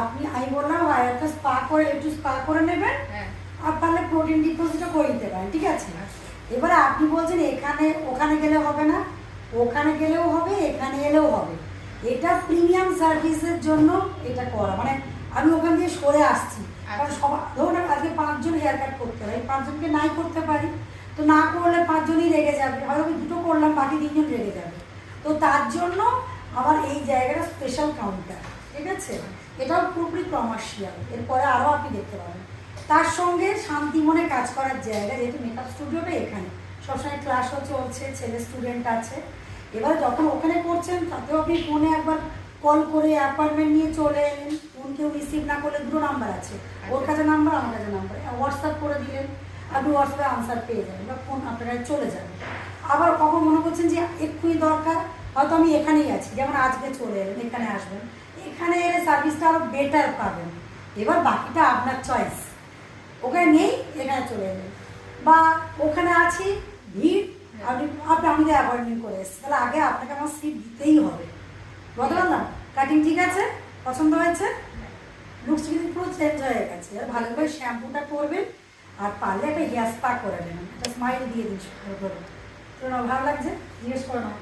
আপনি আমি বললাম হয় একটা একটু স্পা করে নেবেন, আর তাহলে প্রোটিন ডিপোজিটও করে দিতে পারেন, ঠিক আছে? এবারে আপনি বলছেন এখানে ওখানে গেলে হবে না, ওখানে গেলেও হবে, এখানে এলেও হবে। এটা প্রিমিয়াম সার্ভিসের জন্য এটা করা, মানে আমি ওখান দিয়ে সরে আসছি। কারণ সবাই ধরুন আজকে 5 জন হেয়ার কাট করতে হয়, 5 জনকে নাই করতে পারি, তো না করলে 5 জনই রেগে যাবে, হয়তো আমি 2টো করলাম, বাকি 3 জন রেগে যাবে। তো তার জন্য আমার এই জায়গাটা স্পেশাল কাউন্টার, ঠিক আছে? এটাও পুরোপুরি কমার্শিয়াল, এরপরে আরও আপনি দেখতে পাবেন। তার সঙ্গে শান্তি মনে কাজ করার জায়গা, যেহেতু মেকআপ স্টুডিওটা এখানে সবসময় ক্লাসও চলছে, ছেলে স্টুডেন্ট আছে। এবার যখন ওখানে করছেন তাতেও আপনি ফোনে একবার কল করে অ্যাপয়েন্টমেন্ট নিয়ে চলে এলেন, ফোন কেউ রিসিভ না করলে 2 নাম্বার আছে, ওর কাছে নাম্বার, আমার কাছে নাম্বার, হোয়াটসঅ্যাপ করে দিলেন, আপনি হোয়াটসঅ্যাপে আনসার পেয়ে যাবেন বা ফোন আপনার কাছে চলে যাবে। আবার কখন মনে করছেন যে এক্ষুনি দরকার, হয়তো আমি এখানেই আছি, যেমন আজকে চলে এলেন, এখানে আসবেন, এখানে এলে সার্ভিসটা আরও বেটার পাবেন। এবার বাকিটা আপনার চয়েস, ওখানে নেই এখানে চলে এলেন, বা ওখানে আছি ভিড়, আপনি আমি অ্যাপয়েন্টমেন্ট করে এসেছি, তাহলে আগে আপনাকে আমার সিট দিতেই হবে। বলতে পারলাম? কাটিং ঠিক আছে? পছন্দ হয়েছে? লুকস কিন্তু পুরো চেঞ্জ হয়ে গেছে। আর ভালো করে শ্যাম্পুটা করবেন, আর পারলে একটা হেয়ার স্পা করে নেবেন, একটা স্মাইল দিয়ে দিন, ধরুন ভালো লাগছে, জিজ্ঞেস করে নাও।